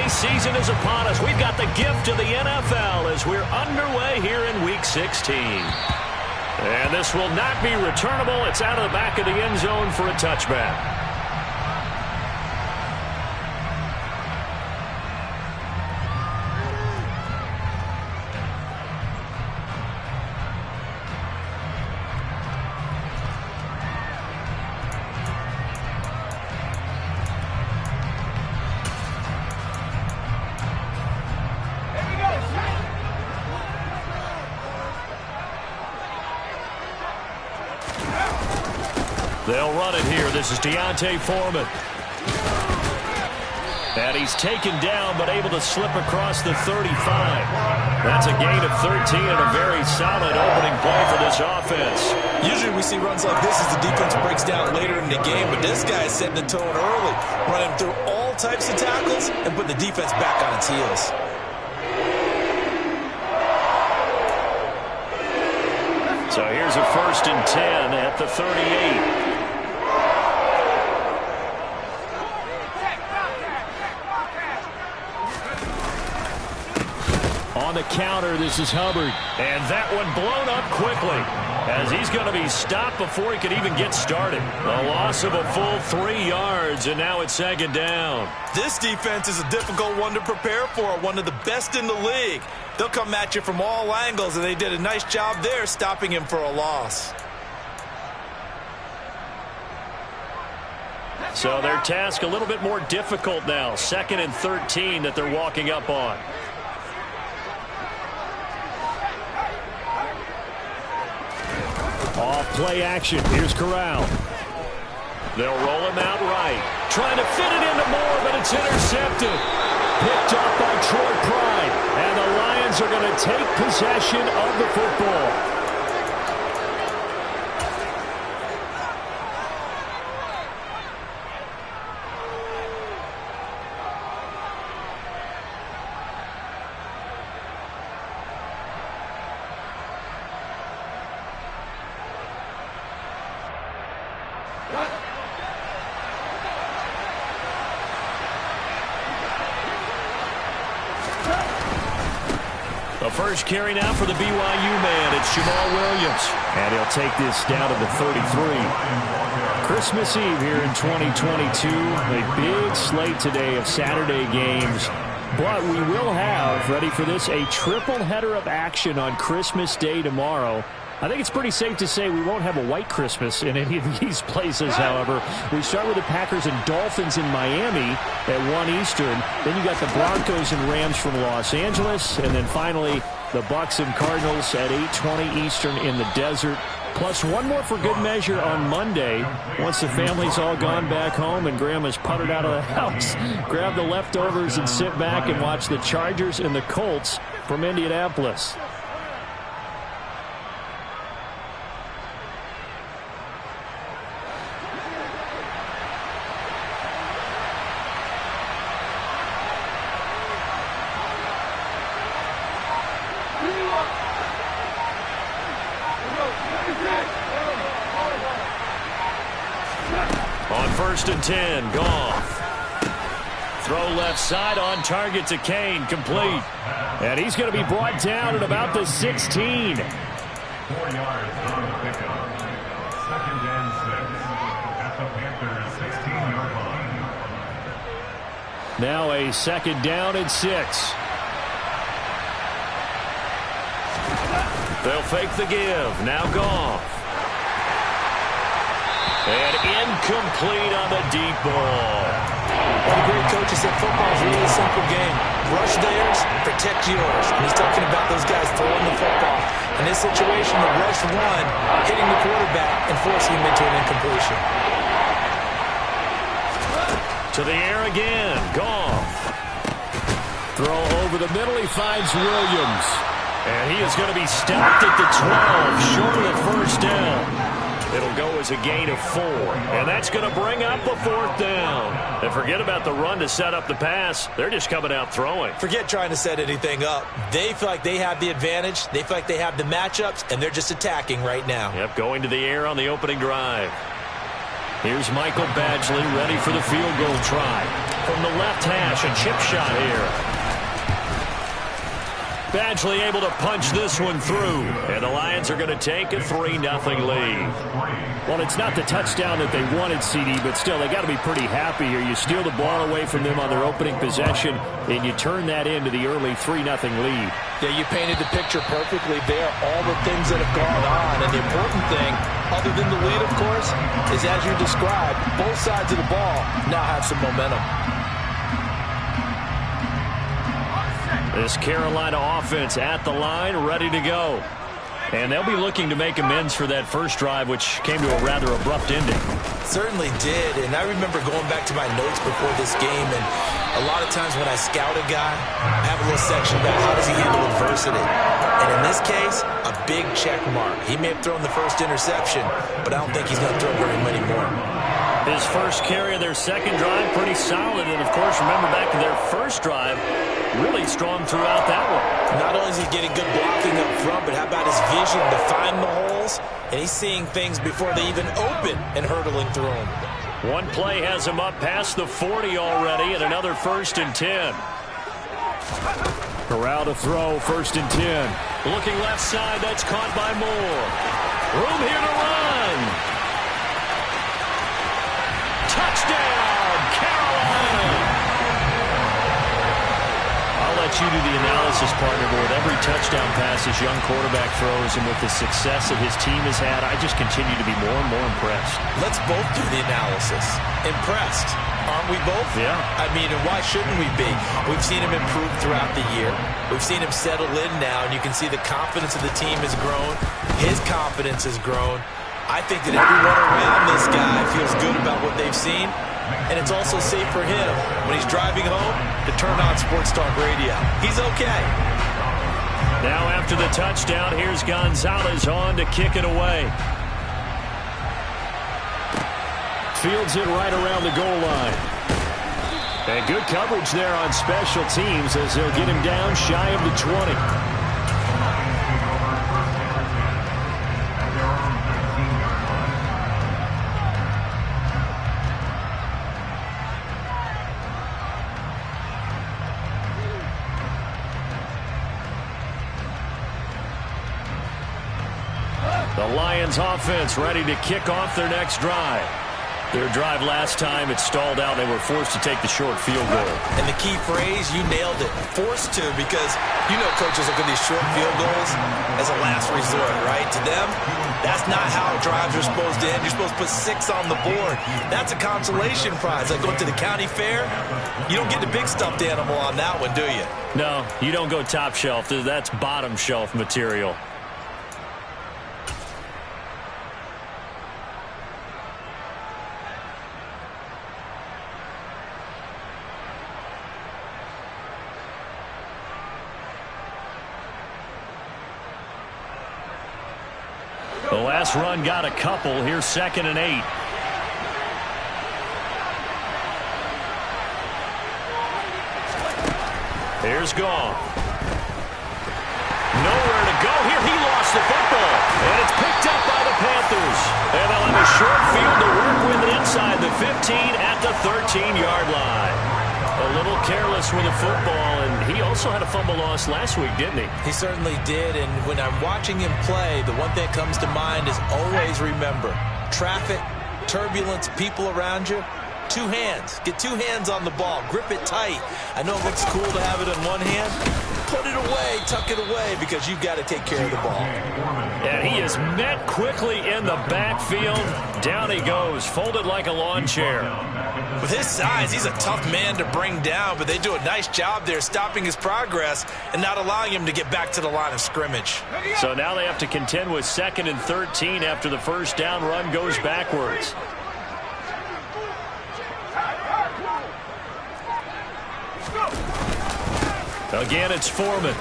season is upon us. We've got the gift of the NFL as we're underway here in Week 16. And this will not be returnable. It's out of the back of the end zone for a touchback. They'll run it here. This is Deontay Foreman. And he's taken down, but able to slip across the 35. That's a gain of 13 and a very solid opening play for this offense. Usually we see runs like this as the defense breaks down later in the game, but this guy is setting the tone early, running through all types of tackles and putting the defense back on its heels. So here's a 1st and 10 at the 38. On the counter, this is Hubbard. And that one blown up quickly as he's going to be stopped before he can even get started. A loss of a full 3 yards, and now it's 2nd down. This defense is a difficult one to prepare for, one of the best in the league. They'll come at you from all angles, and they did a nice job there stopping him for a loss. So their task a little bit more difficult now. 2nd and 13 that they're walking up on. Off play action. Here's Corral. They'll roll him out right. Trying to fit it into Moore, but it's intercepted. Picked off by Troy Pride. And the Lions are going to take possession of the football. The first carry now for the BYU man. It's Jamal Williams. And he'll take this down to the 33. Christmas Eve here in 2022. A big slate today of Saturday games. But we will have, ready for this, a triple header of action on Christmas Day tomorrow. I think it's pretty safe to say we won't have a white Christmas in any of these places, however. We start with the Packers and Dolphins in Miami at 1 Eastern. Then you got the Broncos and Rams from Los Angeles. And then finally, the Bucs and Cardinals at 8:20 Eastern in the desert. Plus one more for good measure on Monday. Once the family's all gone back home and Grandma's puttered out of the house, grab the leftovers and sit back and watch the Chargers and the Colts from Indianapolis. On 1st and 10, Goff. Throw left side on target to Kane, complete. And he's going to be brought down at about the 16. 4 yards on the pickup. 2nd and 6 at the Panthers' 16-yard line. Now a 2nd down and 6. They'll fake the give. Now Goff. And incomplete on the deep ball. One of the great coaches said football is really a simple game. Rush theirs, protect yours. And he's talking about those guys throwing the football. In this situation, the rush one, hitting the quarterback and forcing him into an incompletion. To the air again. Goff. Throw over the middle. He finds Williams. And he is going to be stopped at the 12, short of the 1st down. It'll go as a gain of 4. And that's going to bring up a 4th down. And forget about the run to set up the pass. They're just coming out throwing. Forget trying to set anything up. They feel like they have the advantage. They feel like they have the matchups, and they're just attacking right now. Yep, going to the air on the opening drive. Here's Michael Badgley ready for the field goal try. from the left hash. A chip shot here. Badgley able to punch this one through. And the Lions are going to take a 3-0 lead. Well, it's not the touchdown that they wanted, CD, but still, they got to be pretty happy here. You steal the ball away from them on their opening possession, and you turn that into the early 3-0 lead. Yeah, you painted the picture perfectly there. All the things that have gone on. And the important thing, other than the lead, of course, is as you described, both sides of the ball now have some momentum. This Carolina offense at the line, ready to go. And they'll be looking to make amends for that first drive, which came to a rather abrupt ending. Certainly did, and I remember going back to my notes before this game, and a lot of times when I scout a guy, I have a little section about how does he handle adversity. And in this case, a big check mark. He may have thrown the first interception, but I don't think he's going to throw very many more. His first carry of their second drive, pretty solid. And, of course, remember back to their first drive, really strong throughout that one. Not only is he getting good blocking up front, but how about his vision to find the holes? And he's seeing things before they even open and hurtling through them. One play has him up past the 40 already, and another 1st and 10. Corral to throw, 1st and 10. Looking left side, that's caught by Moore. Room here to run. Touchdown, Carolina! I'll let you do the analysis, partner, but with every touchdown pass this young quarterback throws and with the success that his team has had, I just continue to be more and more impressed. Let's both do the analysis. Impressed. Aren't we both? Yeah. I mean, and why shouldn't we be? We've seen him improve throughout the year. We've seen him settle in now, and you can see the confidence of the team has grown. His confidence has grown. I think that everyone around this guy feels good about what they've seen, and it's also safe for him when he's driving home to turn on Sports Talk Radio. He's okay. Now after the touchdown, here's Gonzalez on to kick it away. Fields it right around the goal line. And good coverage there on special teams as they'll get him down shy of the 20. The Lions offense ready to kick off their next drive. Their drive last time, it stalled out. They were forced to take the short field goal. And the key phrase, you nailed it, forced to, because you know coaches look at these short field goals as a last resort, right? To them, that's not how drives are supposed to end. You're supposed to put 6 on the board. That's a consolation prize. Like going to the county fair, you don't get the big stuffed animal on that one, do you? No, you don't go top shelf. That's bottom shelf material. The last run got a couple. Here's 2nd and 8. Here's Gone. Nowhere to go here. He lost the football. And it's picked up by the Panthers. And they'll have a short field to work with inside the 15 at the 13-yard line. A little careless with the football, and he also had a fumble loss last week, didn't he? He certainly did, and when I'm watching him play, the one thing that comes to mind is always remember, traffic, turbulence, people around you, 2 hands. Get 2 hands on the ball. Grip it tight. I know it looks cool to have it in one hand. Put it away, tuck it away, because you've got to take care of the ball. And he is met quickly in the backfield. Down he goes, folded like a lawn chair. With his size, he's a tough man to bring down, but they do a nice job there stopping his progress and not allowing him to get back to the line of scrimmage. So now they have to contend with 2nd and 13 after the first down run goes backwards. Again, it's Foreman.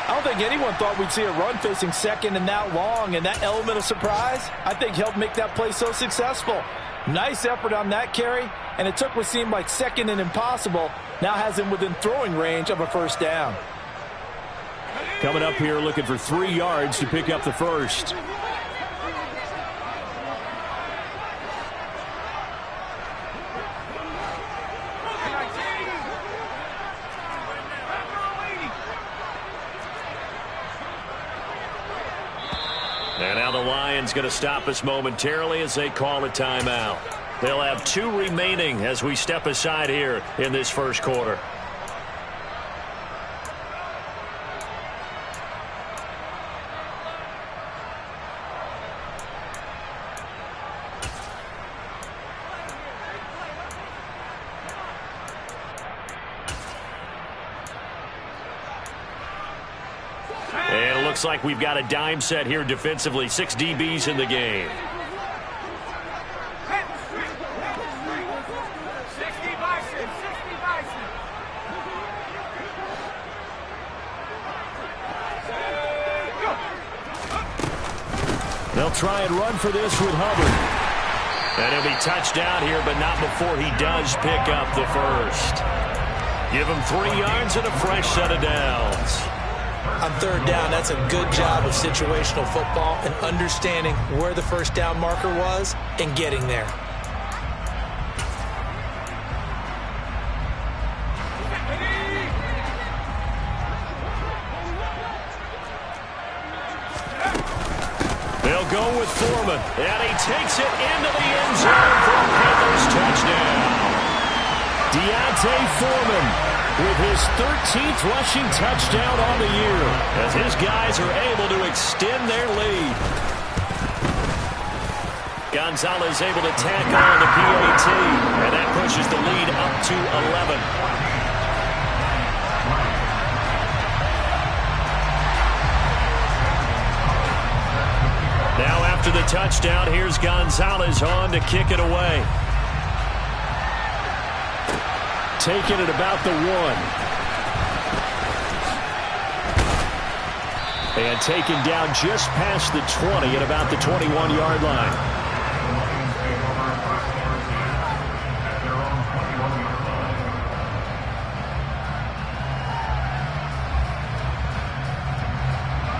I don't think anyone thought we'd see a run facing 2nd and that long, and that element of surprise, I think, helped make that play so successful. Nice effort on that carry, and it took what seemed like 2nd and impossible, now has him within throwing range of a first down. Coming up here looking for 3 yards to pick up the first. line's going to stop us momentarily as they call a timeout. They'll have 2 remaining as we step aside here in this first quarter. And it looks like we've got a dime set here defensively. 6 DBs in the game. They'll try and run for this with Hubbard. And he'll be touched out here, but not before he does pick up the first. Give him 3 yards and a fresh set of downs. On third down, that's a good job of situational football and understanding where the first down marker was and getting there. They'll go with Foreman, and he takes it into the end zone for a Panthers touchdown. Deontay Foreman with his 13th rushing touchdown on the year as his guys are able to extend their lead. Gonzalez able to tack on the PAT, and that pushes the lead up to 11. Now after the touchdown, here's Gonzalez on to kick it away. Taken at about the 1. And taken down just past the 20 at about the 21-yard line.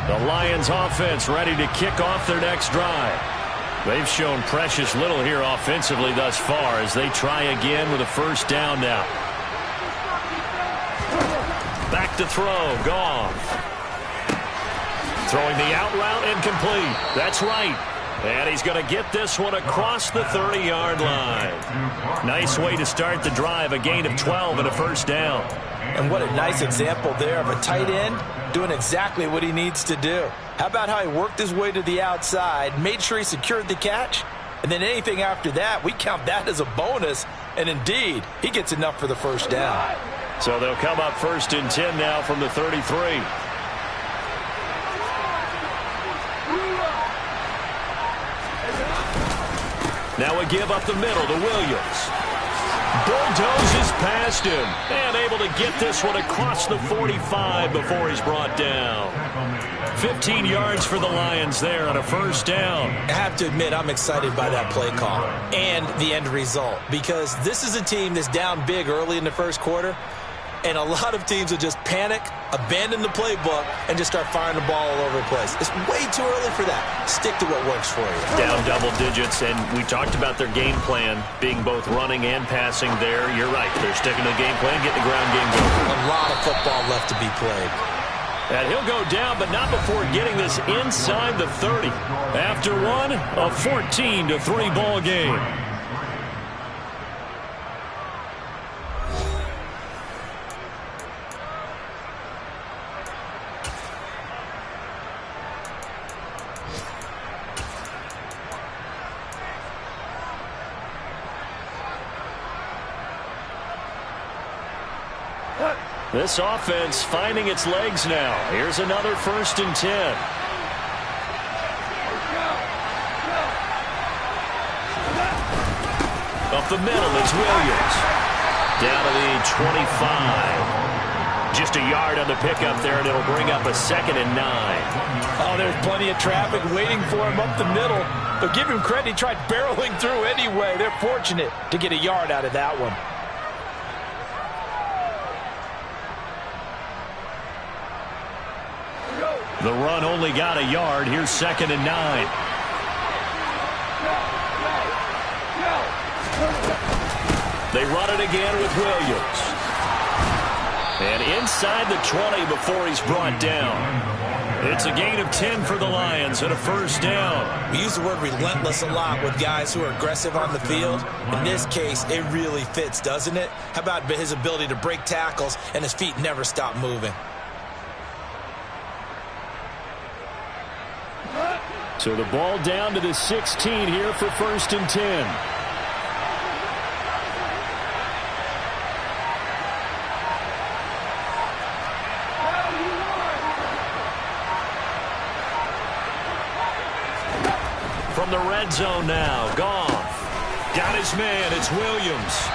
The Lions offense ready to kick off their next drive. They've shown precious little here offensively thus far as they try again with a first down now. Back to throw, Goff. Throwing the out route incomplete. That's right. And he's going to get this one across the 30-yard line. Nice way to start the drive, a gain of 12 and a first down. And what a nice example there of a tight end doing exactly what he needs to do. How about how he worked his way to the outside, made sure he secured the catch, and then anything after that, we count that as a bonus. And indeed, he gets enough for the first down. So they'll come up 1st and 10 now from the 33. Now a give up the middle to Williams. Bulldozes past him and able to get this one across the 45 before he's brought down. 15 yards for the Lions there on a first down. I have to admit, I'm excited by that play call and the end result because this is a team that's down big early in the first quarter, and a lot of teams will just panic, abandon the playbook, and just start firing the ball all over the place. It's way too early for that. Stick to what works for you. Down double digits, and we talked about their game plan being both running and passing there. You're right. They're sticking to the game plan, getting the ground game going. A lot of football left to be played. And he'll go down, but not before getting this inside the 30. After one, a 14-3 ball game. This offense finding its legs now. Here's another 1st and 10. Up the middle, it's Williams. Down to the 25. Just a yard on the pickup there, and it'll bring up a 2nd and 9. Oh, there's plenty of traffic waiting for him up the middle. But give him credit, he tried barreling through anyway. They're fortunate to get a yard out of that one. The run only got a yard. Here's 2nd and 9. They run it again with Williams. And inside the 20 before he's brought down. It's a gain of 10 for the Lions and a first down. We use the word relentless a lot with guys who are aggressive on the field. In this case, it really fits, doesn't it? How about his ability to break tackles and his feet never stop moving? So the ball down to the 16 here for first and 10. From the red zone now, Goff. Got his man, it's Williams.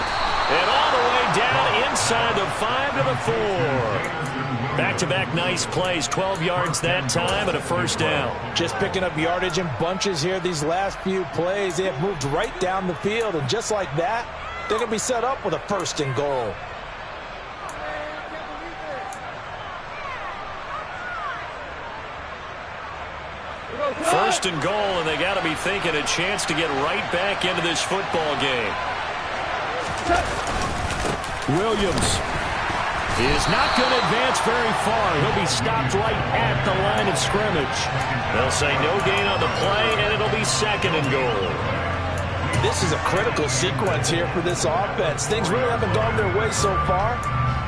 And all the way down inside the 5 to the 4. Back-to-back nice plays, 12 yards that time and a first down. Just picking up yardage in bunches here these last few plays. They have moved right down the field, and just like that, they're going to be set up with a first and goal. First and goal, and they got to be thinking a chance to get right back into this football game. Williams is not going to advance very far. He'll be stopped right at the line of scrimmage. They'll say no gain on the play, and it'll be second and goal. This is a critical sequence here for this offense. Things really haven't gone their way so far.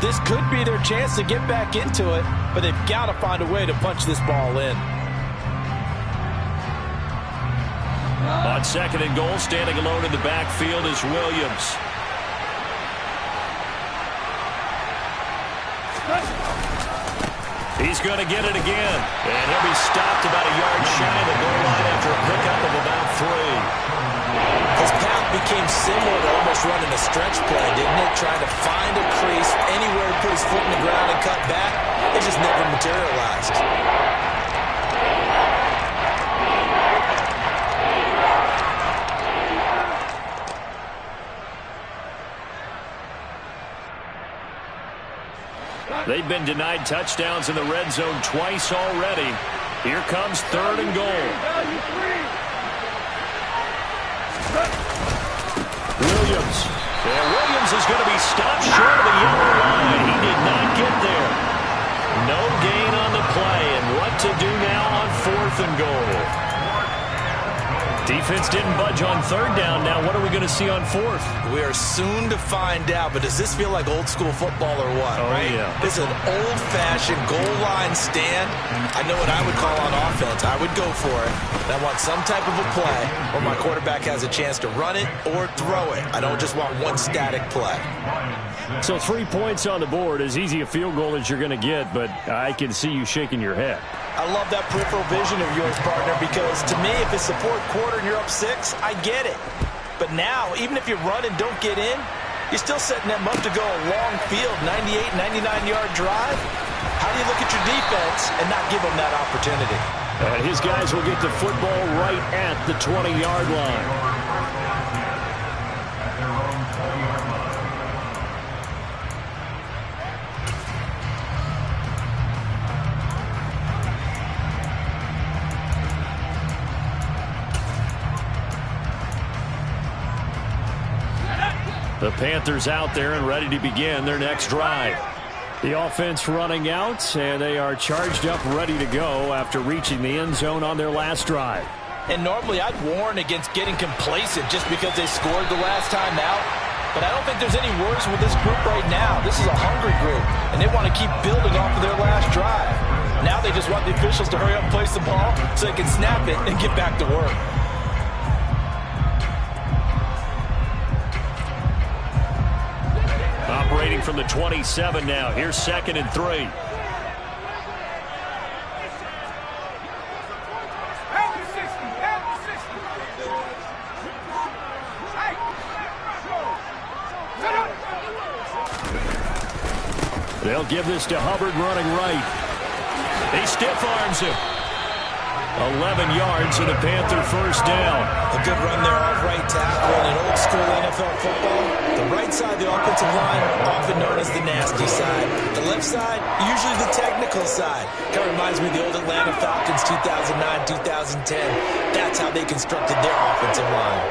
This could be their chance to get back into it, but they've got to find a way to punch this ball in. On second and goal, standing alone in the backfield is Williams. He's going to get it again. And he'll be stopped about a yard shy of the goal line after a pickup of about 3. His path became similar to almost running a stretch play, didn't it? Trying to find a crease anywhere to put his foot in the ground and cut back. It just never materialized. They've been denied touchdowns in the red zone twice already. Here comes third and goal. Williams. And Williams is going to be stopped short of the yellow line. He did not get there. No gain on the play. And what to do now on fourth and goal? Defense didn't budge on third down. Now what are we going to see on fourth? We are soon to find out, but does this feel like old school football or what? Oh, right? Yeah. This is an old-fashioned goal line stand. I know what I would call on offense. I would go for it. And I want some type of a play where my quarterback has a chance to run it or throw it. I don't just want one static play. So 3 points on the board, as easy a field goal as you're going to get, but I can see you shaking your head. I love that peripheral vision of yours, partner, because to me, if it's the fourth quarter and you're up 6, I get it. But now, even if you run and don't get in, you're still setting them up to go a long field, 98, 99-yard drive. How do you look at your defense and not give them that opportunity? And his guys will get the football right at the 20-yard line. The Panthers out there and ready to begin their next drive. The offense running out, and they are charged up, ready to go after reaching the end zone on their last drive. And normally I'd warn against getting complacent just because they scored the last time out. But I don't think there's any worries with this group right now. This is a hungry group, and they want to keep building off of their last drive. Now they just want the officials to hurry up and place the ball so they can snap it and get back to work. Operating from the 27 now. Here's second and 3. They'll give this to Hubbard running right. He stiff arms him. 11 yards and a Panther first down. A good run there off right tackle in old school NFL football. The right side of the offensive line, often known as the nasty side. The left side, usually the technical side. Kind of reminds me of the old Atlanta Falcons 2009, 2010. That's how they constructed their offensive line.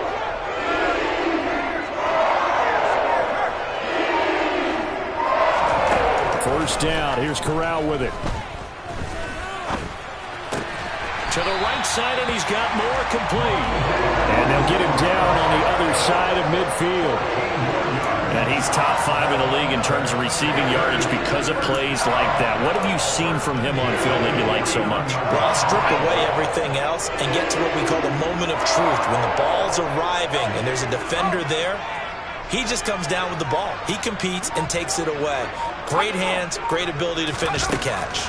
First down. Here's Corral with it. To the right side, and he's got more, complete. And they'll get him down on the other side of midfield. And he's top 5 in the league in terms of receiving yardage because of plays like that. What have you seen from him on film that you like so much? Well, strip away everything else and get to what we call the moment of truth. When the ball's arriving and there's a defender there, he just comes down with the ball. He competes and takes it away. Great hands, great ability to finish the catch.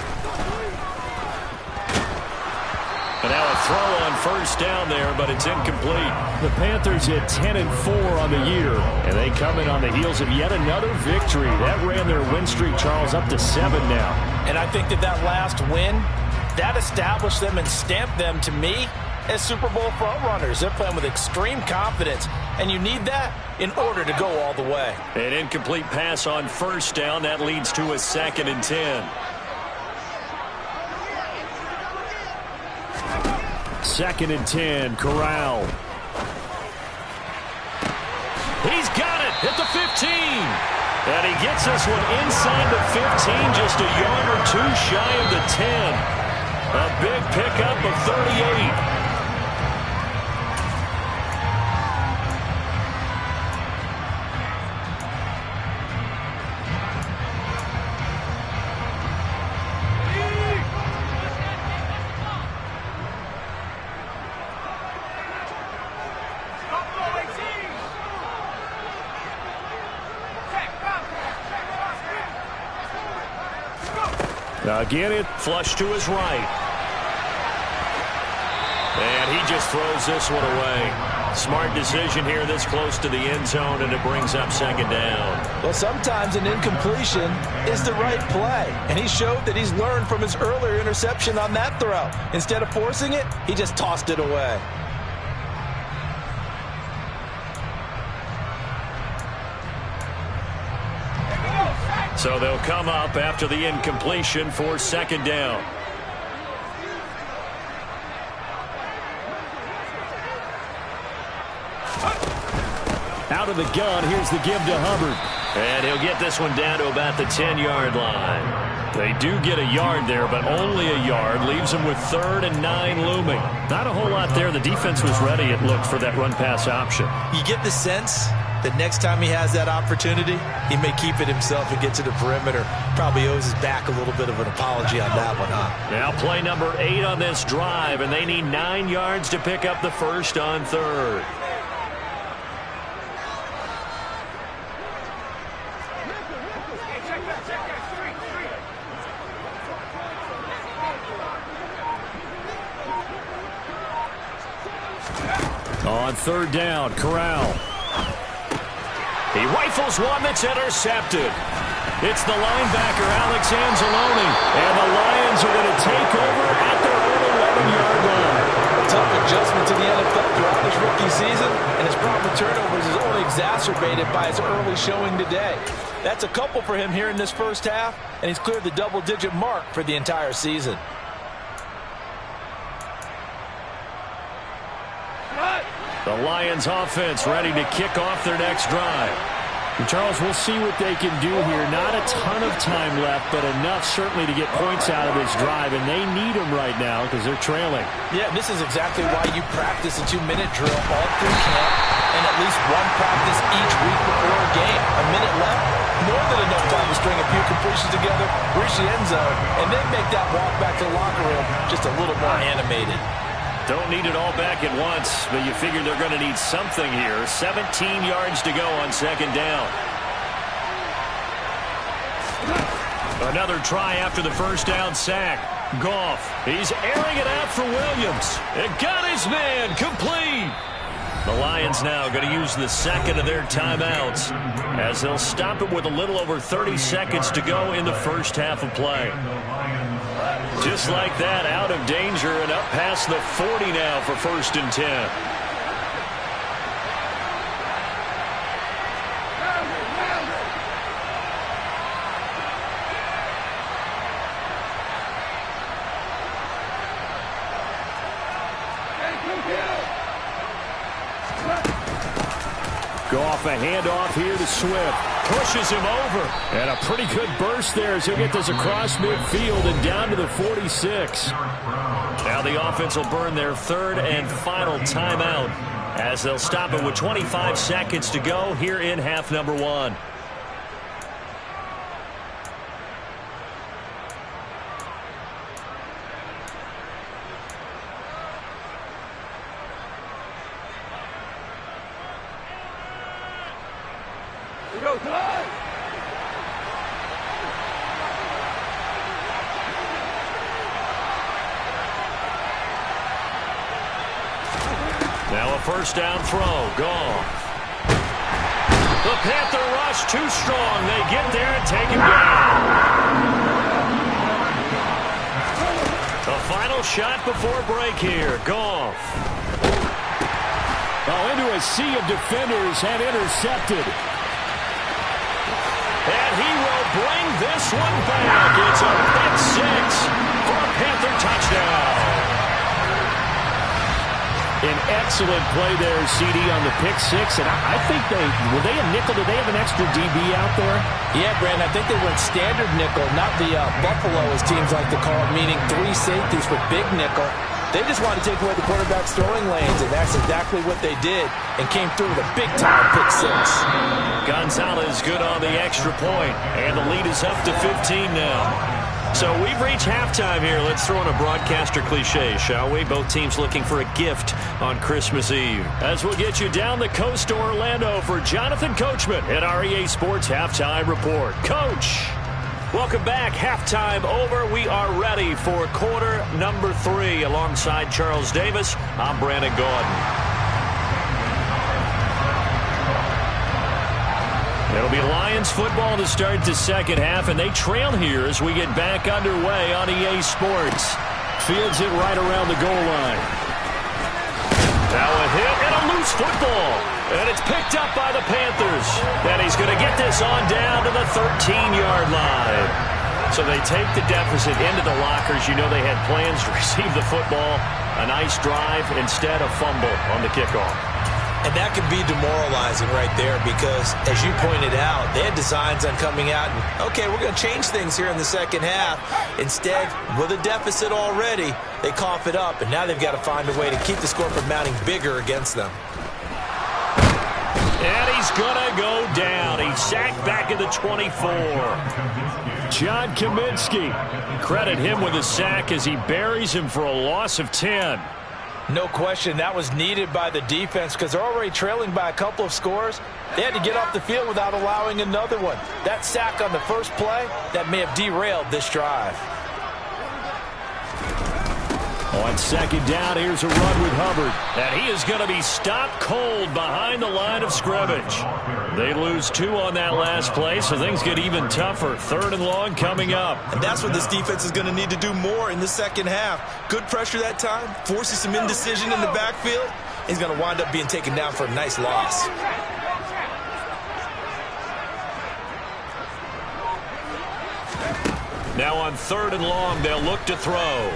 And now a throw on first down there, but it's incomplete. The Panthers hit 10-4 on the year, and they come in on the heels of yet another victory. That ran their win streak, Charles, up to 7 now. And I think that last win, that established them and stamped them, to me, as Super Bowl frontrunners. They're playing with extreme confidence, and you need that in order to go all the way. An incomplete pass on first down. That leads to a 2nd and 10. 2nd and 10, Corral. He's got it at the 15. And he gets this one inside the 15, just a yard or 2 shy of the 10. A big pickup of 38. Again, it flushed to his right. And he just throws this one away. Smart decision here this close to the end zone, and it brings up 2nd down. Well, sometimes an incompletion is the right play. And he showed that he's learned from his earlier interception on that throw. Instead of forcing it, he just tossed it away. So they'll come up after the incompletion for 2nd down. Out of the gun, here's the give to Hubbard. And he'll get this one down to about the 10-yard line. They do get a yard there, but only a yard. Leaves them with 3rd and 9 looming. Not a whole lot there. The defense was ready, it looked, for that run-pass option. You get the sense that next time he has that opportunity, he may keep it himself and get to the perimeter. Probably owes his back a little bit of an apology on that one, huh? Now play number 8 on this drive, and they need 9 yards to pick up the first on 3rd. On 3rd down, Corral. He rifles one that's intercepted. It's the linebacker, Alex Anzalone. And the Lions are going to take over at their own 11-yard line. A tough adjustment to the NFL throughout his rookie season, and his problem with turnovers is only exacerbated by his early showing today. That's a couple for him here in this first half, and he's cleared the double-digit mark for the entire season. The Lions offense ready to kick off their next drive. And Charles, we'll see what they can do here. Not a ton of time left, but enough certainly to get points out of this drive, and they need them right now because they're trailing. Yeah, this is exactly why you practice a 2-minute drill all through camp and at least one practice each week before a game. A minute left, more than enough time to string a few completions together, reach the end zone, and then make that walk back to the locker room just a little more animated. Don't need it all back at once, but you figure they're going to need something here. 17 yards to go on 2nd down. Another try after the first down sack. Goff, he's airing it out for Williams. It got his man, complete. The Lions now going to use the 2nd of their timeouts as they'll stop it with a little over 30 seconds to go in the first half of play. Just like that, out of danger and up past the 40 now for 1st and 10. Go off a handoff here to Swift. Pushes him over. And a pretty good burst there as he'll get this across midfield and down to the 46. Now the offense will burn their third and final timeout as they'll stop it with 25 seconds to go here in half number one. Now a first down throw. Goff. The Panther rush too strong. They get there and take him down. The final shot before break here. Goff. Oh, into a sea of defenders and intercepted. And he will bring this one back. It's a pick six for a Panther touchdown. An excellent play there, CD, on the pick six. And I think were they a nickel? Did they have an extra DB out there? Yeah, Brandon, I think they went standard nickel, not the Buffalo, as teams like to call it, meaning three safeties with big nickel. They just wanted to take away the quarterback's throwing lanes, and that's exactly what they did, and came through with a big-time pick six. Gonzalez good on the extra point, and the lead is up to 15 now. So we've reached halftime here. Let's throw in a broadcaster cliche, shall we? Both teams looking for a gift on Christmas Eve. As we'll get you down the coast to Orlando for Jonathan Coachman at our EA Sports Halftime Report. Coach, welcome back. Halftime over. We are ready for quarter number 3. Alongside Charles Davis, I'm Brandon Gaudin. It'll be Lions football to start the second half, and they trail here as we get back underway on EA Sports. Fields it right around the goal line. Now a hit and a loose football. And it's picked up by the Panthers. And he's going to get this on down to the 13-yard line. So they take the deficit into the lockers. You know they had plans to receive the football. A nice drive, instead a fumble on the kickoff. And that can be demoralizing right there because, as you pointed out, they had designs on coming out and, okay, we're going to change things here in the second half. Instead, with a deficit already, they cough it up, and now they've got to find a way to keep the score from mounting bigger against them. And he's going to go down. He's sacked back at the 24. John Kaminsky. Credit him with a sack as he buries him for a loss of 10. No question, that was needed by the defense because they're already trailing by a couple of scores. They had to get off the field without allowing another one. That sack on the first play, that may have derailed this drive. On second down, here's a run with Hubbard. And he is going to be stopped cold behind the line of scrimmage. They lose 2 on that last play, so things get even tougher. Third and long coming up. And that's what this defense is going to need to do more in the second half. Good pressure that time, forces some indecision in the backfield. He's going to wind up being taken down for a nice loss. Now on third and long, they'll look to throw.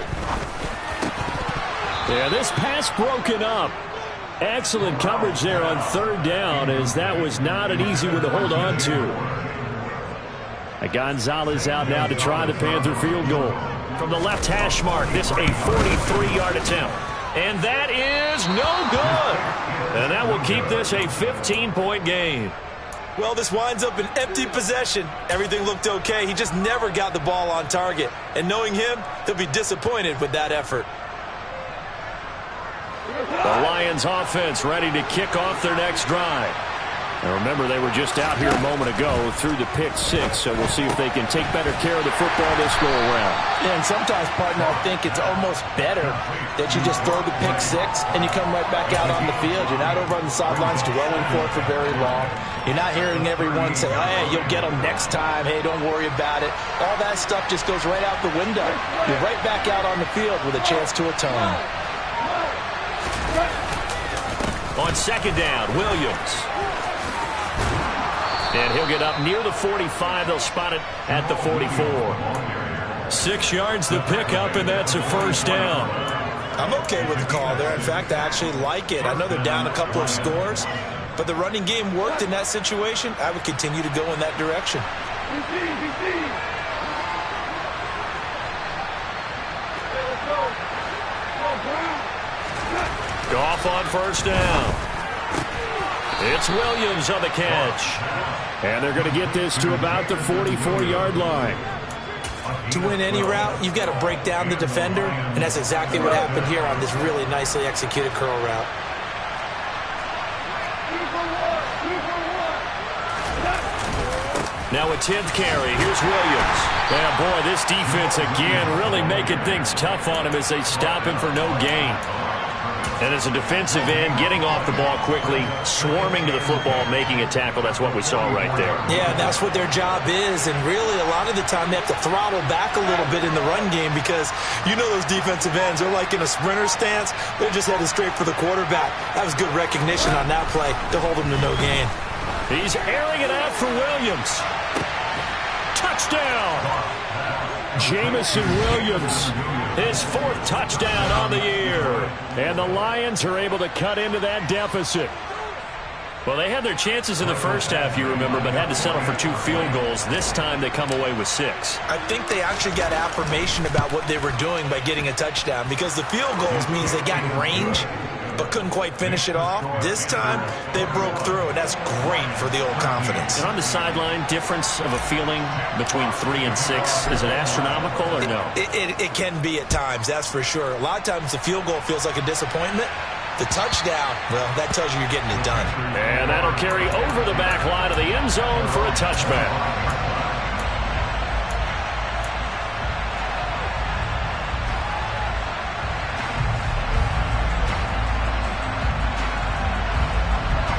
Yeah, this pass broken up. Excellent coverage there on third down, as that was not an easy one to hold on to. Gonzalez out now to try the Panther field goal. From the left hash mark, this a 43-yard attempt. And that is no good. And that will keep this a 15-point game. Well, this winds up an empty possession. Everything looked okay. He just never got the ball on target. And knowing him, he'll be disappointed with that effort. The Lions offense ready to kick off their next drive. And remember, they were just out here a moment ago through the pick six, so we'll see if they can take better care of the football this go-around. Yeah, and sometimes, partner, I think it's almost better that you just throw the pick six and you come right back out on the field. You're not over on the sidelines dwelling for it for very long. You're not hearing everyone say, oh, hey, you'll get them next time. Hey, don't worry about it. All that stuff just goes right out the window. You're right back out on the field with a chance to atone. On second down, Williams. And he'll get up near the 45. They'll spot it at the 44. 6 yards the pickup, and that's a first down. I'm okay with the call there. In fact, I actually like it. I know they're down a couple of scores, but the running game worked in that situation, I would continue to go in that direction. Goff on first down. It's Williams on the catch. And they're going to get this to about the 44-yard line. To win any route, you've got to break down the defender, and that's exactly what happened here on this really nicely executed curl route. Now a 10th carry. Here's Williams. Yeah, boy, this defense again really making things tough on him as they stop him for no gain. And as a defensive end, getting off the ball quickly, swarming to the football, making a tackle, that's what we saw right there. Yeah, that's what their job is, and really a lot of the time they have to throttle back a little bit in the run game because you know those defensive ends, they're like in a sprinter stance. They're just headed straight for the quarterback. That was good recognition on that play to hold him to no gain. He's airing it out for Williams. Touchdown! Jamison Williams, his 4th touchdown on the year. And the Lions are able to cut into that deficit. Well, they had their chances in the first half, you remember, but had to settle for 2 field goals. This time they come away with 6. I think they actually got affirmation about what they were doing by getting a touchdown because the field goals means they got in range but couldn't quite finish it off. This time, they broke through, and that's great for the old confidence. And on the sideline, difference of a feeling between 3 and 6, is it astronomical or no? It can be at times, that's for sure. A lot of times the field goal feels like a disappointment. The touchdown, well, that tells you you're getting it done. And that'll carry over the back line of the end zone for a touchback.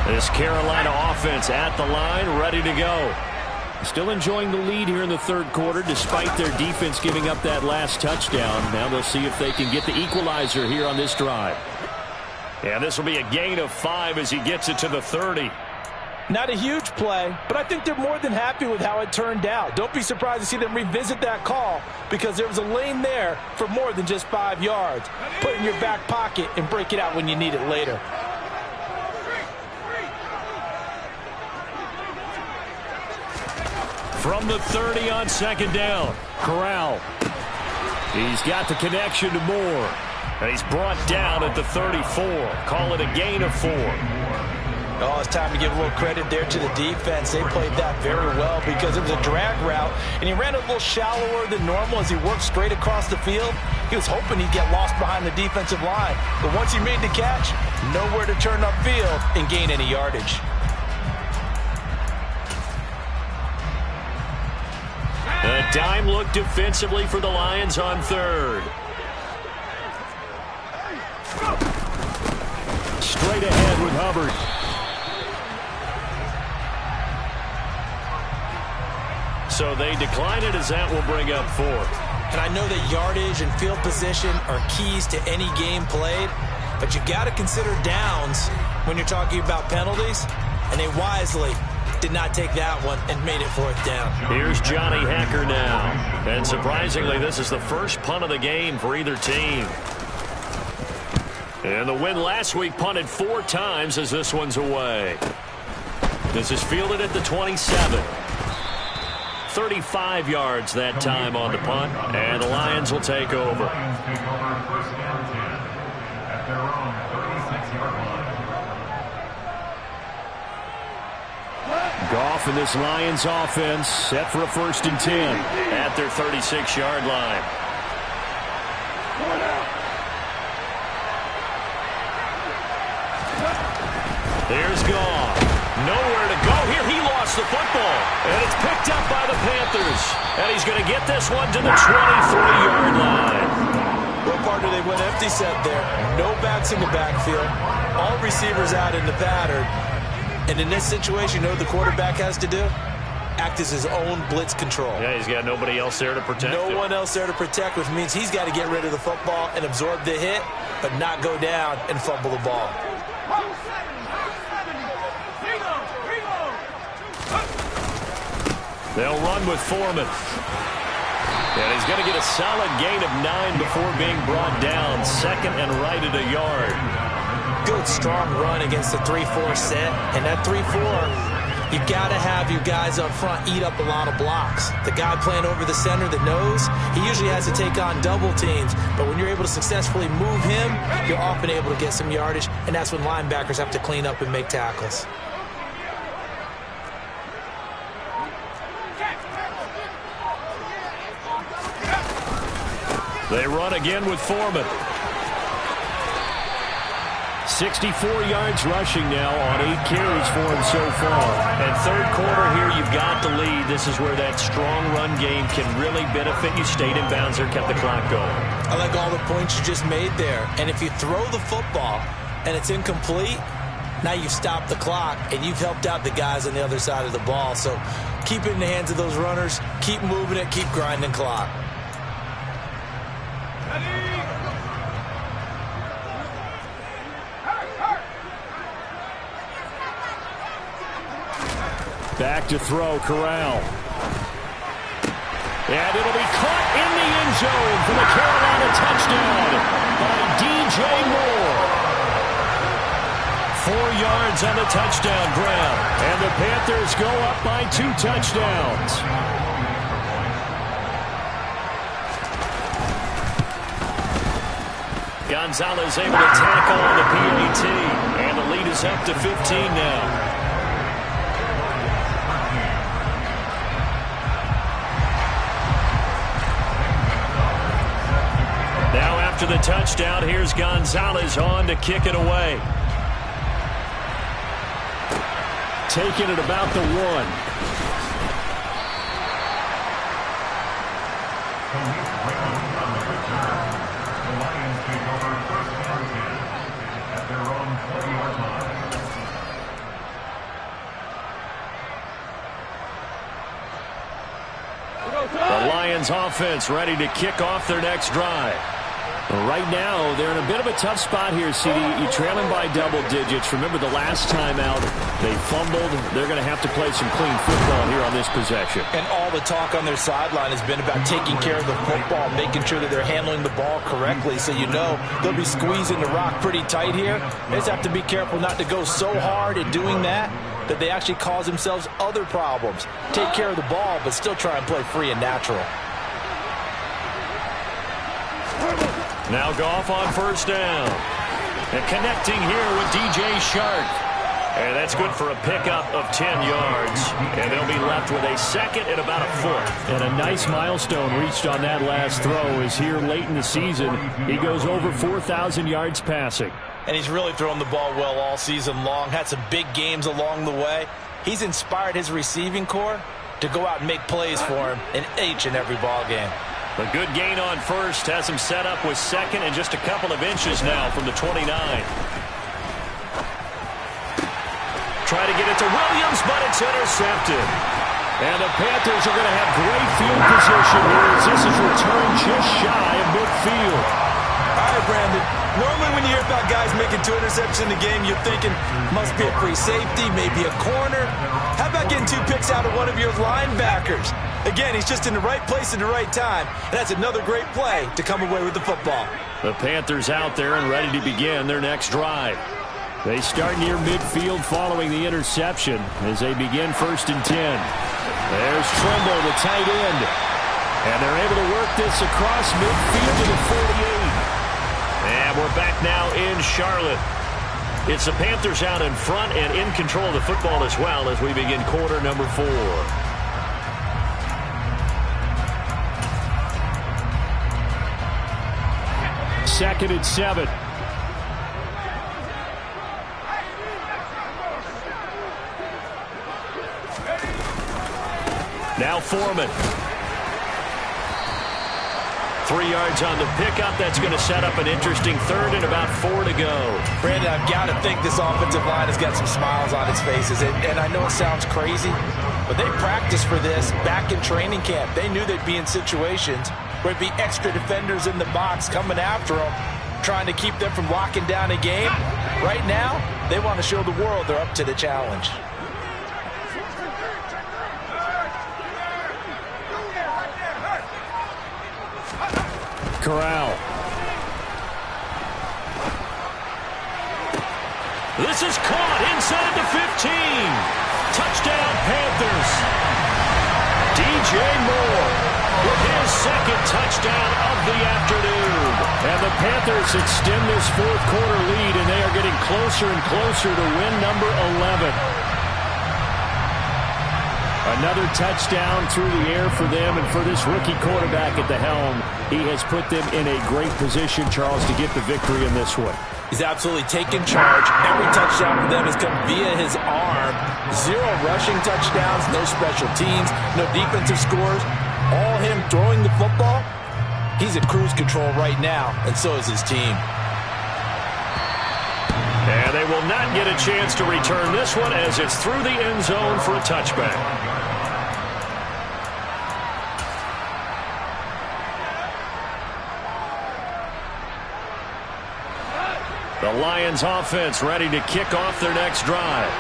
This Carolina offense at the line, ready to go. Still enjoying the lead here in the third quarter, despite their defense giving up that last touchdown. Now they'll see if they can get the equalizer here on this drive. And this will be a gain of 5 as he gets it to the 30. Not a huge play, but I think they're more than happy with how it turned out. Don't be surprised to see them revisit that call because there was a lane there for more than just 5 yards. Put it in your back pocket and break it out when you need it later. From the 30 on second down, Corral. He's got the connection to Moore. And he's brought down at the 34. Call it a gain of 4. Oh, it's time to give a little credit there to the defense. They played that very well because it was a drag route, and he ran a little shallower than normal as he worked straight across the field. He was hoping he'd get lost behind the defensive line. But once he made the catch, nowhere to turn upfield and gain any yardage. A dime look defensively for the Lions on third. Straight ahead with Hubbard. So they decline it as that will bring up 4. And I know that yardage and field position are keys to any game played, but you've got to consider downs when you're talking about penalties, and they wisely did not take that one and made it 4th down. Here's Johnny Hecker now. And surprisingly, this is the first punt of the game for either team. And the win last week punted 4 times as this one's away. This is fielded at the 27. 35 yards that time on the punt, and the Lions will take over. Lions take over first and 10 at their own 36-yard line. Goff and this Lions offense set for a 1st and 10 at their 36-yard line. There's Goff. Nowhere to go here. He lost the football. And it's picked up by the Panthers. And he's going to get this one to the 23-yard line. What part do they went empty set there? No backs in the backfield. All receivers out in the pattern. And in this situation, you know what the quarterback has to do? Act as his own blitz control. Yeah, he's got nobody else there to protect him. No one else there to protect, which means he's got to get rid of the football and absorb the hit, but not go down and fumble the ball. They'll run with Foreman. And he's going to get a solid gain of 9 before being brought down. 2nd and right at a yard. good, strong run against the 3-4 set. And that 3-4, you've got to have your guys up front eat up a lot of blocks. The guy playing over the center that knows, he usually has to take on double teams. But when you're able to successfully move him, you're often able to get some yardage, and that's when linebackers have to clean up and make tackles. They run again with Foreman. 64 yards rushing now on 8 carries for him so far. And third quarter here, you've got the lead. This is where that strong run game can really benefit you. Stayed in bounds there, kept the clock going. I like all the points you just made there. And if you throw the football and it's incomplete, now you've stopped the clock and you've helped out the guys on the other side of the ball. So keep it in the hands of those runners. Keep moving it. Keep grinding clock. Back to throw, Corral. And it'll be caught in the end zone for the Carolina touchdown by DJ Moore. 4 yards on the touchdown grab. And the Panthers go up by 2 touchdowns. Gonzalez able to tackle on the PAT. And the lead is up to 15 now. After the touchdown, here's Gonzalez on to kick it away. Taking it about the 1. The Lions take over first and 10 at their own 20-yard line. The Lions offense ready to kick off their next drive. Right now, they're in a bit of a tough spot here, CD. You're trailing by double digits. Remember the last time out, they fumbled. They're going to have to play some clean football here on this possession. And all the talk on their sideline has been about taking care of the football, making sure that they're handling the ball correctly. So you know they'll be squeezing the rock pretty tight here. They just have to be careful not to go so hard at doing that they actually cause themselves other problems. Take care of the ball, but still try and play free and natural. Now Goff on first down. And connecting here with DJ Shark. And that's good for a pickup of 10 yards. And they'll be left with a second and about a foot. And a nice milestone reached on that last throw is here late in the season. He goes over 4,000 yards passing. And he's really thrown the ball well all season long. Had some big games along the way. He's inspired his receiving corps to go out and make plays for him in each and every ball game. A good gain on first has him set up with second and just a couple of inches now from the 29. Try to get it to Williams, but it's intercepted. And the Panthers are going to have great field position here as this is returned just shy of midfield. All right, Brandon. Normally when you hear about guys making 2 interceptions in the game, you're thinking must be a free safety, maybe a corner. How about getting 2 picks out of one of your linebackers? Again, he's just in the right place at the right time. And that's another great play to come away with the football. The Panthers out there and ready to begin their next drive. They start near midfield following the interception as they begin first and 10. There's Trimble, the tight end. And they're able to work this across midfield to the 48. And we're back now in Charlotte. It's the Panthers out in front and in control of the football as well as we begin quarter number 4. Second and 7. Now Foreman. 3 yards on the pickup. That's going to set up an interesting third and about 4 to go. Brandon, I've got to think this offensive line has got some smiles on its faces. And I know it sounds crazy, but they practiced for this back in training camp. They knew they'd be in situations where it'd be extra defenders in the box coming after them, trying to keep them from locking down a game. Right now, they want to show the world they're up to the challenge. Corral. This is caught inside the 15. Touchdown, Panthers. DJ Moore with his second touchdown of the afternoon. And the Panthers extend this fourth quarter lead, and they are getting closer and closer to win number 11. Another touchdown through the air for them, and for this rookie quarterback at the helm, he has put them in a great position, Charles, to get the victory in this one. He's absolutely taken charge. Every touchdown for them has come via his arm. 0 rushing touchdowns, no special teams, no defensive scores. All him throwing the football. He's at cruise control right now, and so is his team. And they will not get a chance to return this one as it's through the end zone for a touchback. The Lions offense ready to kick off their next drive.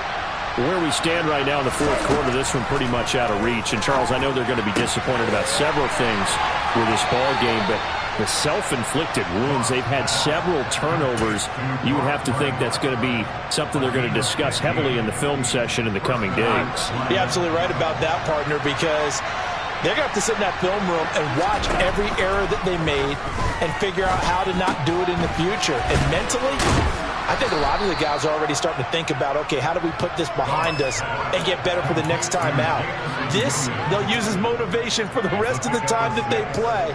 Where we stand right now in the fourth quarter, this one pretty much out of reach. And, Charles, I know they're going to be disappointed about several things with this ball game, but the self-inflicted wounds, they've had several turnovers. You would have to think that's going to be something they're going to discuss heavily in the film session in the coming days. You're absolutely right about that, partner, because they're going to have to sit in that film room and watch every error that they made and figure out how to not do it in the future. And mentally, I think a lot of the guys are already starting to think about, okay, how do we put this behind us and get better for the next time out? This, they'll use as motivation for the rest of the time that they play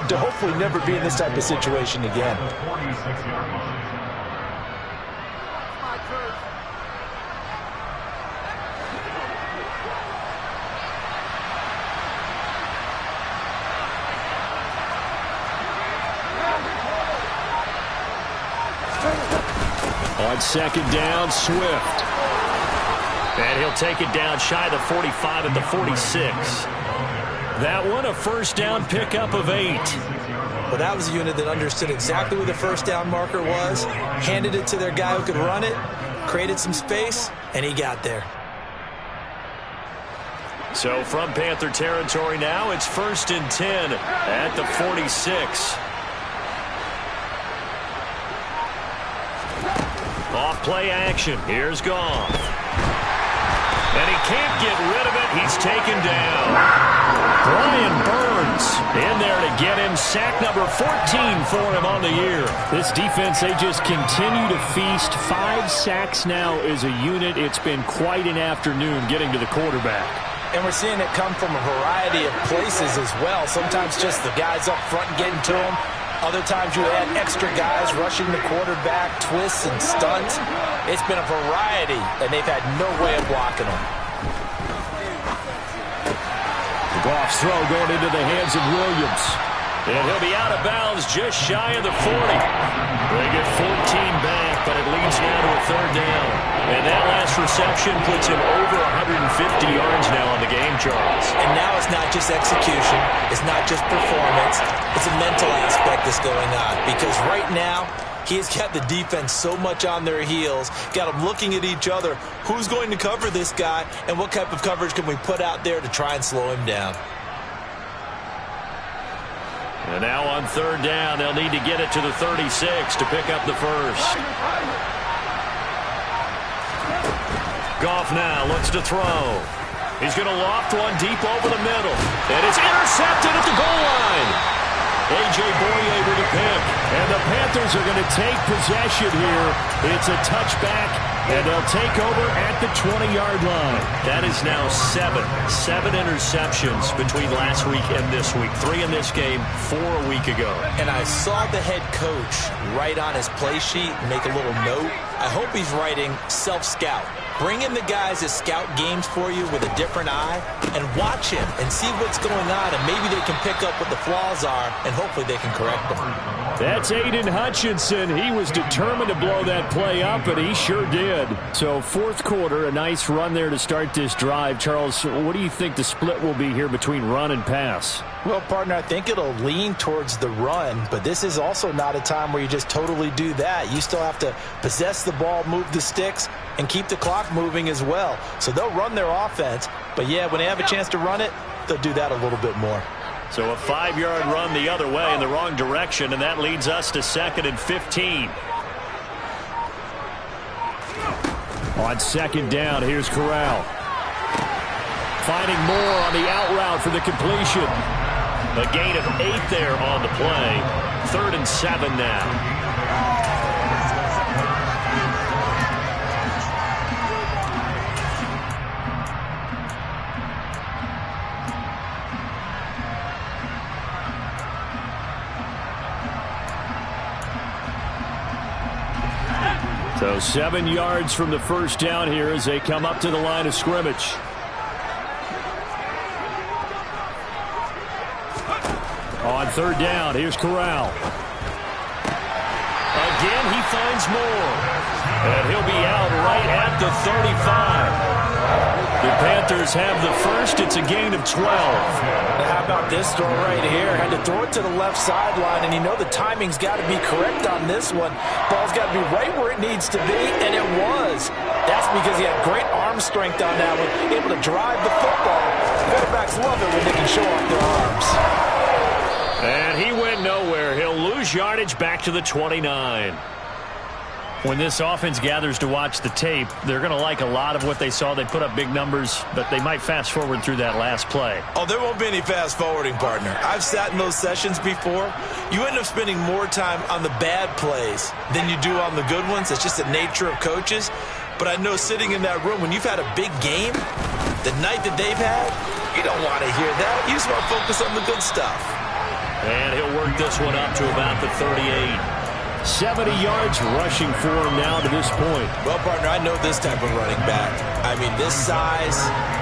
to hopefully never be in this type of situation again. On second down, Swift. And he'll take it down shy of the 45 at the 46. That one, a first down pickup of 8. Well, that was a unit that understood exactly where the first down marker was, handed it to their guy who could run it, created some space, and he got there. So from Panther territory now, it's 1st and 10 at the 46. Off play action. Here's Goff. And he can't get rid of it. He's taken down. Brian Burns in there to get him. Sack number 14 for him on the year. This defense, they just continue to feast. 5 sacks now as a unit. It's been quite an afternoon getting to the quarterback. And we're seeing it come from a variety of places as well. Sometimes just the guys up front getting to him. Other times you add extra guys rushing the quarterback, twists and stunts. It's been a variety, and they've had no way of blocking them. Goff's throw going into the hands of Williams. And he'll be out of bounds just shy of the 40. They get 14 back, but it leads now to a 3rd down. And that last reception puts him over 150 yards now on the game, Charles. And now it's not just execution. It's not just performance. It's a mental aspect that's going on. Because right now, he's got the defense so much on their heels, got them looking at each other. Who's going to cover this guy, and what type of coverage can we put out there to try and slow him down? And now on 3rd down, they'll need to get it to the 36 to pick up the first. Goff now looks to throw. He's going to loft one deep over the middle. And it's intercepted at the goal line. A.J. Boye with a pick. And the Panthers are going to take possession here. It's a touchback, and they'll take over at the 20-yard line. That is now 7 interceptions between last week and this week. 3 in this game, 4 a week ago. And I saw the head coach write on his play sheet, make a little note. I hope he's writing self-scout. Bring in the guys that scout games for you with a different eye and watch him and see what's going on, and maybe they can pick up what the flaws are, and hopefully they can correct them. That's Aiden Hutchinson. He was determined to blow that play up, and he sure did. So 4th quarter, a nice run there to start this drive. Charles, what do you think the split will be here between run and pass? Well, partner, I think it'll lean towards the run, but this is also not a time where you just totally do that. You still have to possess the ball, move the sticks, and keep the clock moving as well. So they'll run their offense, but yeah, when they have a chance to run it, they'll do that a little bit more. So a 5-yard run the other way in the wrong direction, and that leads us to 2nd and 15. On second down, here's Corral. Finding Moore on the out route for the completion. A gain of 8 there on the play. 3rd and 7 now. So 7 yards from the first down here as they come up to the line of scrimmage. On 3rd down, here's Corral. Again, he finds Moore. And he'll be out right at the 35. The Panthers have the first. It's a gain of 12. Now how about this throw right here? Had to throw it to the left sideline, and you know the timing's got to be correct on this one. Ball's got to be right where it needs to be, and it was. That's because he had great arm strength on that one, able to drive the football. Quarterbacks love it when they can show off their arms. And he went nowhere. He'll lose yardage back to the 29. When this offense gathers to watch the tape, they're going to like a lot of what they saw. They put up big numbers, but they might fast forward through that last play. Oh, there won't be any fast forwarding, partner. I've sat in those sessions before. You end up spending more time on the bad plays than you do on the good ones. It's just the nature of coaches. But I know sitting in that room, when you've had a big game, the night that they've had, you don't want to hear that. You just want to focus on the good stuff. And he'll work this one up to about the 38. 70 yards rushing for him now to this point. Well, partner, I know this type of running back. I mean, this size,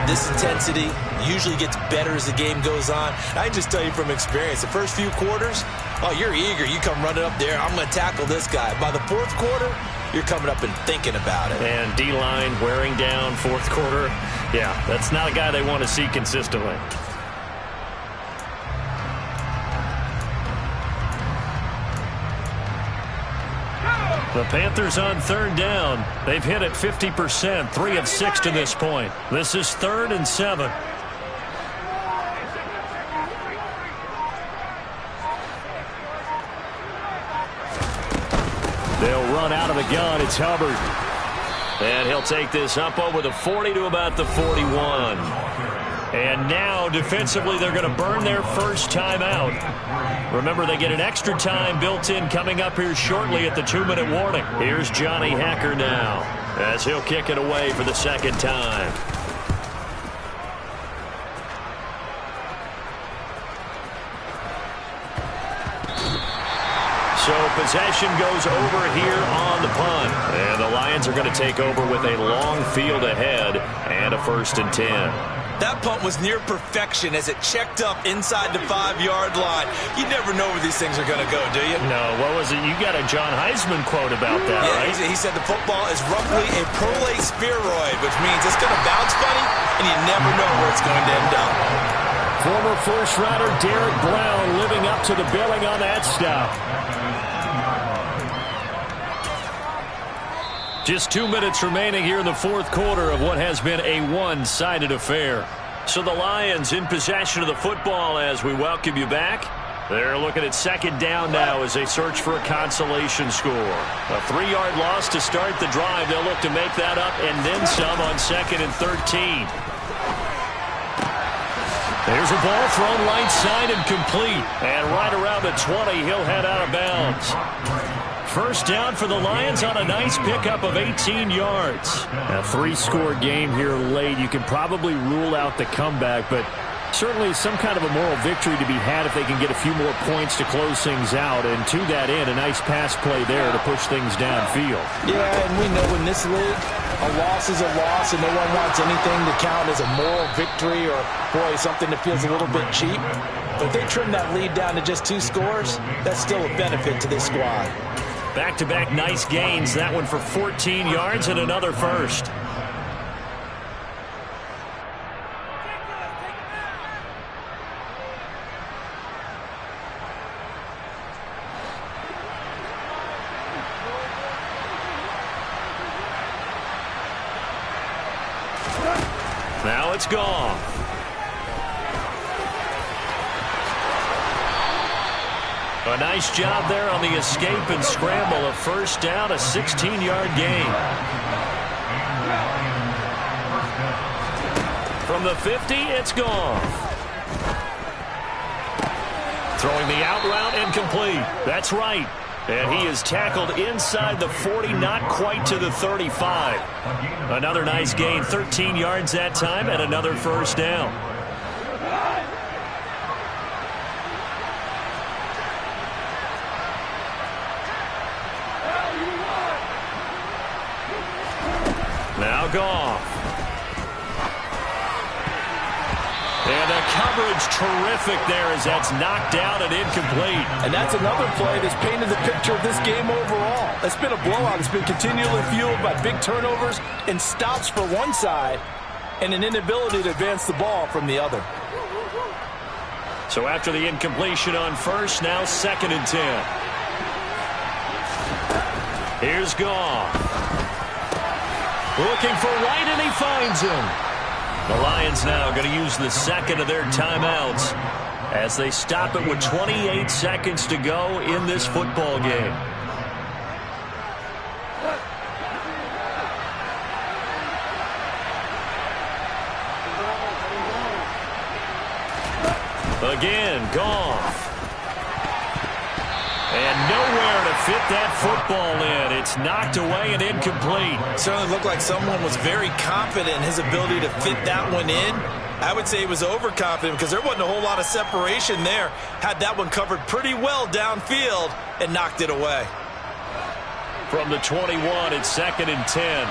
this intensity usually gets better as the game goes on. I can just tell you from experience, the first few quarters, oh, you're eager. You come running up there, I'm going to tackle this guy. By the 4th quarter, you're coming up and thinking about it. And D-line wearing down 4th quarter. Yeah, that's not a guy they want to see consistently. The Panthers on 3rd down. They've hit it 50%, 3 of 6 to this point. This is 3rd and 7. They'll run out of the gun. It's Hubbard. And he'll take this up over the 40 to about the 41. And now, defensively, they're going to burn their first timeout. Remember, they get an extra time built in coming up here shortly at the 2-minute warning. Here's Johnny Hacker now as he'll kick it away for the 2nd time. So possession goes over here on the punt. And the Lions are going to take over with a long field ahead and a 1st and 10. That punt was near perfection as it checked up inside the 5-yard line. You never know where these things are going to go, do you? No, what was it? You got a John Heisman quote about that, right? He said the football is roughly a prolate spheroid, which means it's going to bounce funny, and you never know where it's going to end up. Former first-rounder Derek Brown living up to the billing on that stop. Just 2 minutes remaining here in the 4th quarter of what has been a one-sided affair. So the Lions in possession of the football as we welcome you back. They're looking at 2nd down now as they search for a consolation score. A 3-yard loss to start the drive. They'll look to make that up and then some on 2nd and 13. There's a ball thrown right side and complete. And right around the 20, he'll head out of bounds. First down for the Lions on a nice pickup of 18 yards. A 3-score game here late. You can probably rule out the comeback, but certainly some kind of a moral victory to be had if they can get a few more points to close things out. And to that end, a nice pass play there to push things downfield. Yeah, and we know in this league, a loss is a loss, and no one wants anything to count as a moral victory or, boy, something that feels a little bit cheap. But if they trim that lead down to just 2 scores, that's still a benefit to this squad. Back-to-back nice gains. That one for 14 yards and another first. Now it's gone. A nice job there on the escape and scramble. A first down, a 16-yard gain. the 50, it's gone. Throwing the out route incomplete. That's right. And he is tackled inside the 40, not quite to the 35. Another nice gain, 13 yards that time, and another first down. Now Goff. And the coverage terrific there as that's knocked down and incomplete. And that's another play that's painted the picture of this game overall. It's been a blowout. It's been continually fueled by big turnovers and stops for one side and an inability to advance the ball from the other. So after the incompletion on first, now 2nd and 10. Here's Goff. Looking for White, and he finds him. The Lions now going to use the second of their timeouts as they stop it with 28 seconds to go in this football game. Again, Goff. And nowhere to fit that football in. It's knocked away and incomplete. Certainly looked like someone was very confident in his ability to fit that one in. I would say he was overconfident because there wasn't a whole lot of separation there. Had that one covered pretty well downfield and knocked it away. From the 21, it's 2nd and 10.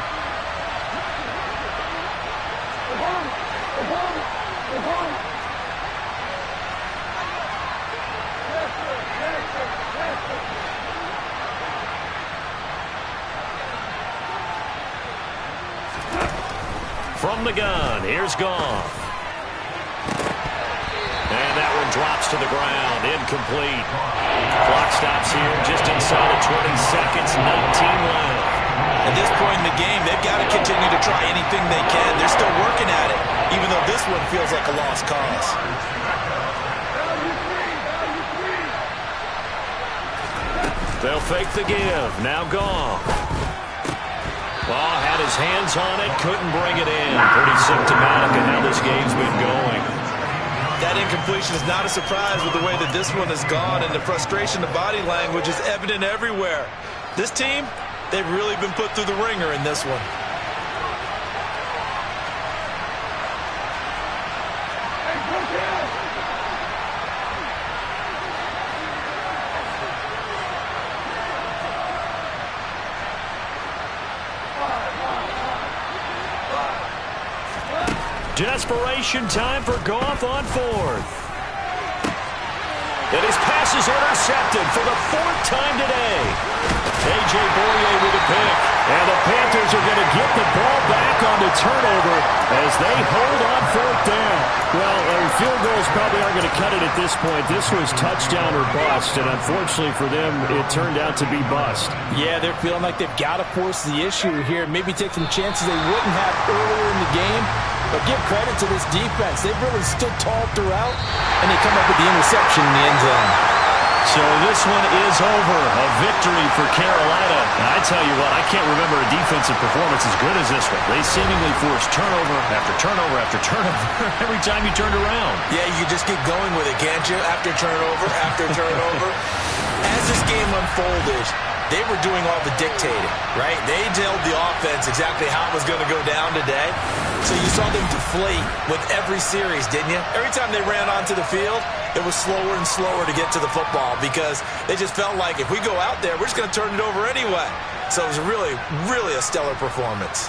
From the gun, here's Goff. And that one drops to the ground, incomplete. Clock stops here just inside of 20 seconds, 19 left. At this point in the game, they've got to continue to try anything they can. They're still working at it, even though this one feels like a lost cause. They'll fake the give. Now Goff. Ball had his hands on it, couldn't bring it in. Pretty symptomatic of how this game's been going. That incompletion is not a surprise with the way that this one has gone, and the frustration, the body language is evident everywhere. This team, they've really been put through the ringer in this one. Desperation time for Goff on 4th. And his pass is intercepted for the 4th time today. A.J. Boyer with a pick. And the Panthers are going to get the ball back on the turnover as they hold on 4th down. Well, field goals probably aren't going to cut it at this point. This was touchdown or bust, and unfortunately for them, it turned out to be bust. Yeah, they're feeling like they've got to force the issue here. Maybe take some chances they wouldn't have earlier in the game. But give credit to this defense. They've really stood tall throughout, and they come up with the interception in the end zone. So this one is over. A victory for Carolina. And I tell you what, I can't remember a defensive performance as good as this one. They seemingly forced turnover after turnover after turnover every time you turned around. Yeah, you just keep going with it, can't you? After turnover, after turnover. As this game unfolded, they were doing all the dictating, right? They told the offense exactly how it was going to go down today. So you saw them deflate with every series, didn't you? Every time they ran onto the field, it was slower and slower to get to the football because they just felt like if we go out there, we're just going to turn it over anyway. So it was really, really a stellar performance.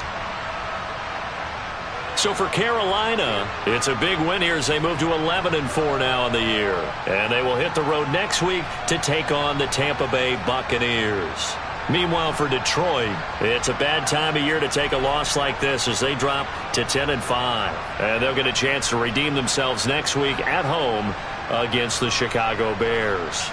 So for Carolina, it's a big win here as they move to 11-4 now in the year. And they will hit the road next week to take on the Tampa Bay Buccaneers. Meanwhile, for Detroit, it's a bad time of year to take a loss like this as they drop to 10-5. And they'll get a chance to redeem themselves next week at home against the Chicago Bears.